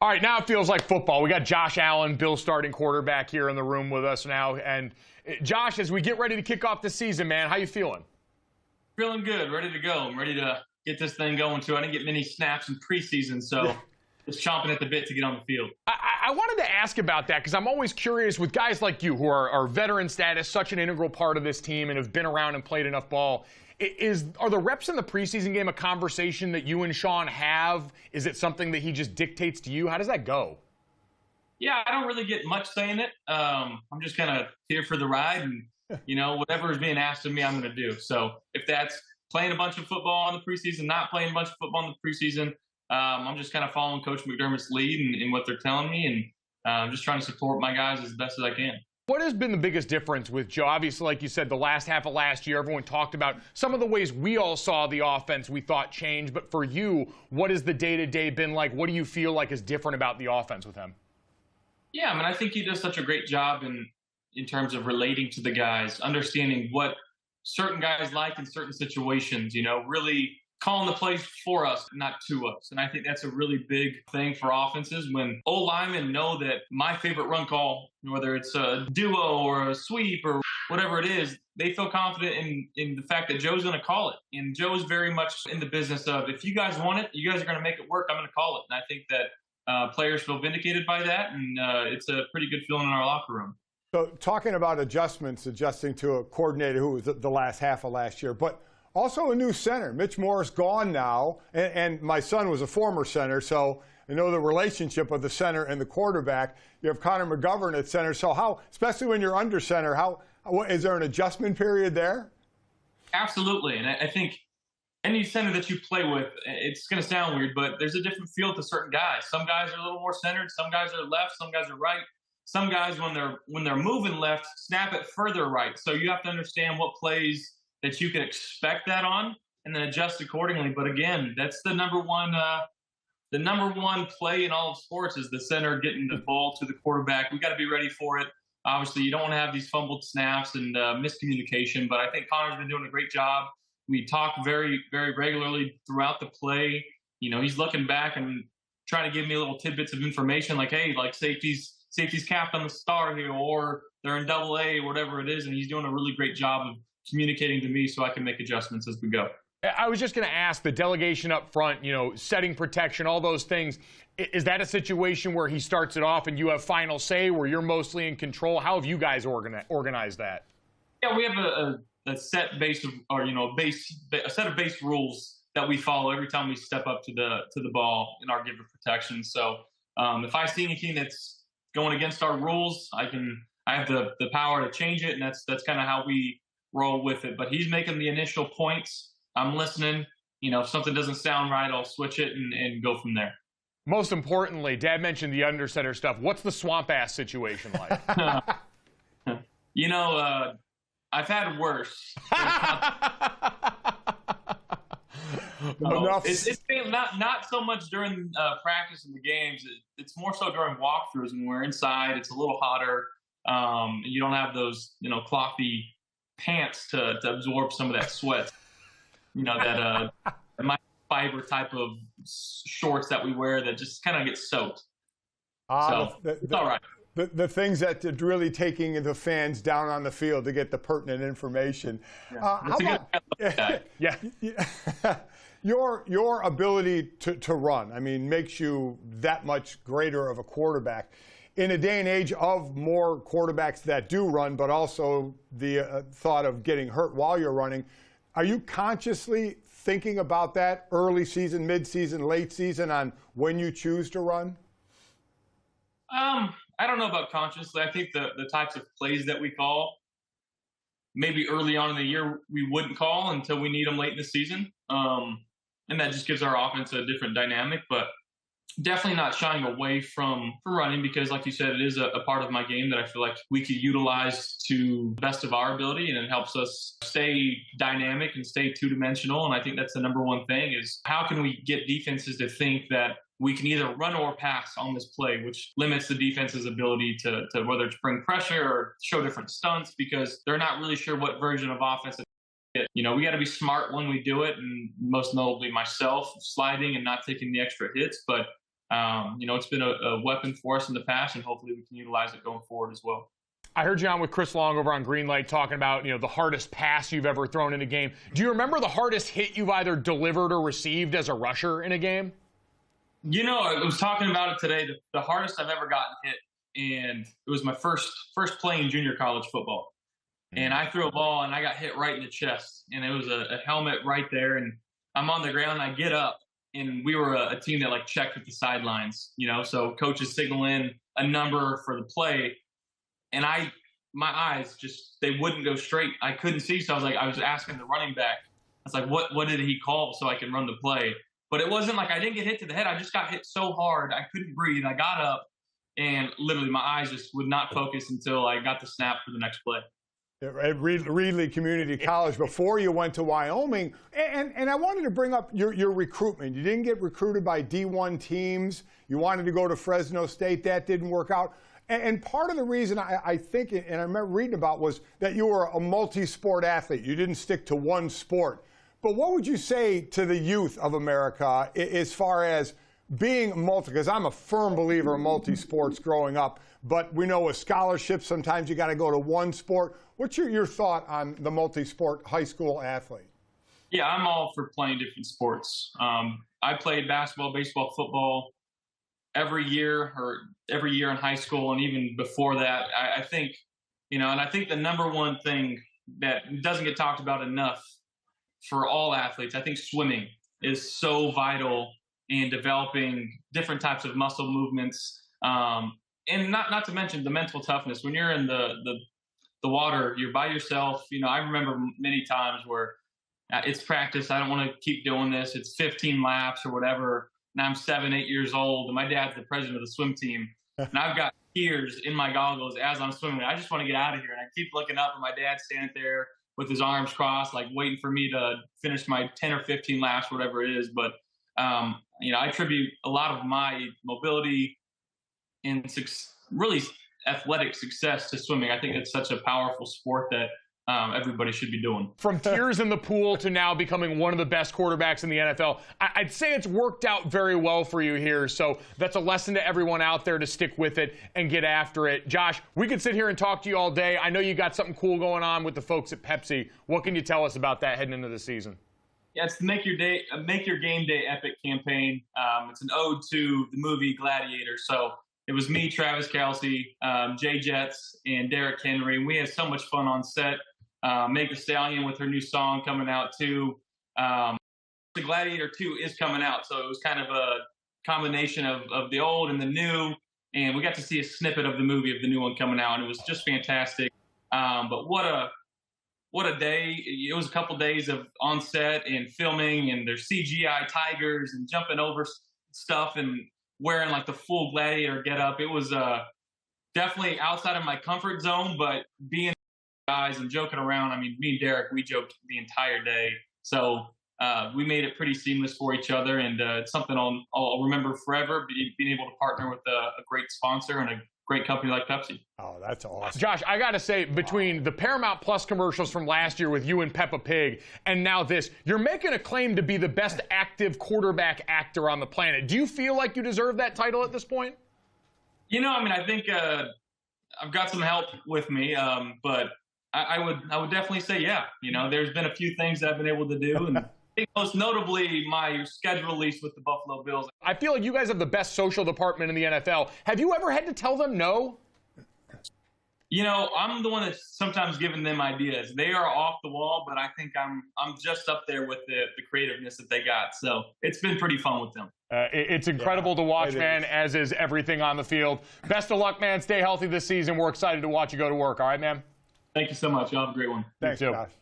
All right, now it feels like football. We got Josh Allen, Bill's starting quarterback, here in the room with us now. And Josh, as we get ready to kick off the season, man, how you feeling? Feeling good, ready to go. I'm ready to get this thing going, too. I didn't get many snaps in preseason, so just chomping at the bit to get on the field. I wanted to ask about that because I'm always curious with guys like you who are veteran status, such an integral part of this team and have been around and played enough ball. Are the reps in the preseason game a conversation that you and Sean have? Is it something that he just dictates to you? How does that go? Yeah, I don't really get much saying it. I'm just kind of here for the ride, and whatever is being asked of me, I'm going to do. So if that's playing a bunch of football in the preseason, not playing a bunch of football in the preseason, I'm just kind of following Coach McDermott's lead and what they're telling me, and just trying to support my guys as best as I can. What has been the biggest difference with Joe? Obviously, like you said, the last half of last year, everyone talked about some of the ways we all saw the offense we thought changed. But for you, what has the day-to-day been like? What do you feel like is different about the offense with him? Yeah, I mean, I think he does such a great job in terms of relating to the guys, understanding what certain guys like in certain situations, really calling the plays for us, not to us. And I think that's a really big thing for offenses when O-linemen know that my favorite run call, whether it's a duo or a sweep or whatever it is, they feel confident in the fact that Joe's going to call it. And Joe's very much in the business of, if you guys want it, you guys are going to make it work, I'm going to call it. And I think that players feel vindicated by that, and it's a pretty good feeling in our locker room. So talking about adjusting to a coordinator who was the last half of last year, but also a new center. Mitch Moore's gone now, and my son was a former center, so I know the relationship of the center and the quarterback. You have Connor McGovern at center, so how, especially when you're under center, is there an adjustment period there? Absolutely, and I think any center that you play with, it's going to sound weird, but there's a different feel to certain guys. Some guys are a little more centered, some guys are left, some guys are right. Some guys, when they're moving left, snap it further right. So you have to understand what plays that you can expect that on, and then adjust accordingly. But again, that's the number one play in all of sports is the center getting the ball to the quarterback. We got to be ready for it. Obviously, you don't want to have these fumbled snaps and miscommunication. But I think Connor's been doing a great job. We talk very, very regularly throughout the play. He's looking back and trying to give me little tidbits of information, like, hey, like safety's capped on the star here, or they're in double A, whatever it is. And he's doing a really great job of communicating to me so I can make adjustments as we go. I was just going to ask, the delegation up front, setting protection, all those things, is that a situation where he starts it off and you have final say, where you're mostly in control? How have you guys organized that? Yeah, we have a set base of, or a set of base rules that we follow every time we step up to the ball in our give of protection. So if I see anything that's going against our rules, I have the power to change it, and that's kind of how we roll with it. But he's making the initial points. I'm listening. If something doesn't sound right, I'll switch it and go from there. Most importantly, Dad mentioned the under center stuff. What's the swamp ass situation like? I've had worse. It's been not so much during practice and the games. It's more so during walkthroughs when we're inside. It's a little hotter. You don't have those clothty pants to absorb some of that sweat. That fiber type of shorts that we wear that just kind of get soaked. It's all right. The things that really taking the fans down on the field to get the pertinent information. Your ability to run, I mean, makes you that much greater of a quarterback. In a day and age of more quarterbacks that do run, but also the thought of getting hurt while you're running, are you consciously thinking about that early season, mid-season, late season on when you choose to run? I don't know about consciously. I think the types of plays that we call, maybe early on in the year we wouldn't call until we need them late in the season. And that just gives our offense a different dynamic. But definitely not shying away from running because, like you said, it is a part of my game that I feel like we could utilize to the best of our ability, and it helps us stay dynamic and stay two-dimensional. And I think that's the number one thing is how can we get defenses to think that we can either run or pass on this play, which limits the defense's ability to whether it's bring pressure or show different stunts because they're not really sure what version of offense it is. We got to be smart when we do it, and most notably myself, sliding and not taking the extra hits. But It's been a weapon for us in the past, and hopefully we can utilize it going forward as well. I heard you on with Chris Long over on Green Lake talking about, the hardest pass you've ever thrown in a game. Do you remember the hardest hit you've either delivered or received as a rusher in a game? I was talking about it today. The hardest I've ever gotten hit, and it was my first play in junior college football. And I threw a ball, and I got hit right in the chest. And it was a helmet right there, and I'm on the ground, and I get up, and we were a team that, checked at the sidelines, so coaches signal in a number for the play. And my eyes they wouldn't go straight. I couldn't see, so I was asking the running back. I was like, what did he call so I can run the play? But it wasn't I didn't get hit to the head. I just got hit so hard I couldn't breathe. I got up, and literally my eyes just would not focus until I got the snap for the next play. At Reedley Community College before you went to Wyoming. And I wanted to bring up your recruitment. You didn't get recruited by D1 teams. You wanted to go to Fresno State. That didn't work out. And part of the reason I think, and I remember reading about, was that you were a multi-sport athlete. You didn't stick to one sport. But what would you say to the youth of America as far as being because I'm a firm believer in multi-sports growing up, but we know with scholarships, sometimes you got to go to one sport. What's your thought on the multi-sport high school athlete? Yeah, I'm all for playing different sports. I played basketball, baseball, football every year in high school, and even before that. I think, and I think the number one thing that doesn't get talked about enough for all athletes, I think swimming is so vital in developing different types of muscle movements, and not to mention the mental toughness. When you're in the water, you're by yourself. I remember many times where it's practice. I don't want to keep doing this. It's 15 laps or whatever. And I'm 7, 8 years old, and my dad's the president of the swim team. And I've got tears in my goggles as I'm swimming. I just want to get out of here. And I keep looking up, and my dad's standing there with his arms crossed, waiting for me to finish my 10 or 15 laps, whatever it is. But, I attribute a lot of my mobility and really athletic success to swimming. I think it's such a powerful sport that everybody should be doing. From tears in the pool to now becoming one of the best quarterbacks in the NFL, I'd say it's worked out very well for you here. So that's a lesson to everyone out there to stick with it and get after it. Josh, we could sit here and talk to you all day. I know you got something cool going on with the folks at Pepsi. What can you tell us about that heading into the season? Yeah, it's the Make Your Game Day Epic campaign. It's an ode to the movie Gladiator. So it was me, Travis Kelce, Jay Jets, and Derrick Henry. We had so much fun on set. Meg Thee Stallion with her new song coming out too. The Gladiator 2 is coming out, so it was kind of a combination of the old and the new, and we got to see a snippet of the movie of the new one coming out, and it was just fantastic. But what a day. It was a couple days of on set and filming, and there's CGI tigers and jumping over stuff and wearing the full Gladiator getup. It was definitely outside of my comfort zone, but being guys and joking around. I mean, me and Derek, we joked the entire day. So we made it pretty seamless for each other, and it's something I'll remember forever, being able to partner with a great sponsor and a great company like Pepsi. Oh, that's awesome. Josh, I got to say, between the Paramount Plus commercials from last year with you and Peppa Pig and now this, you're making a claim to be the best active quarterback actor on the planet. Do you feel like you deserve that title at this point? I think I've got some help with me, but I would definitely say, yeah. There's been a few things that I've been able to do, and I think most notably my schedule release with the Buffalo Bills. I feel like you guys have the best social department in the NFL. Have you ever had to tell them no? I'm the one that's sometimes giving them ideas. They are off the wall, but I think I'm just up there with the creativeness that they got. So it's been pretty fun with them. It's incredible to watch, man, as is everything on the field. Best of luck, man. Stay healthy this season. We're excited to watch you go to work. All right, man? Thank you so much. Y'all have a great one. Thanks, Josh.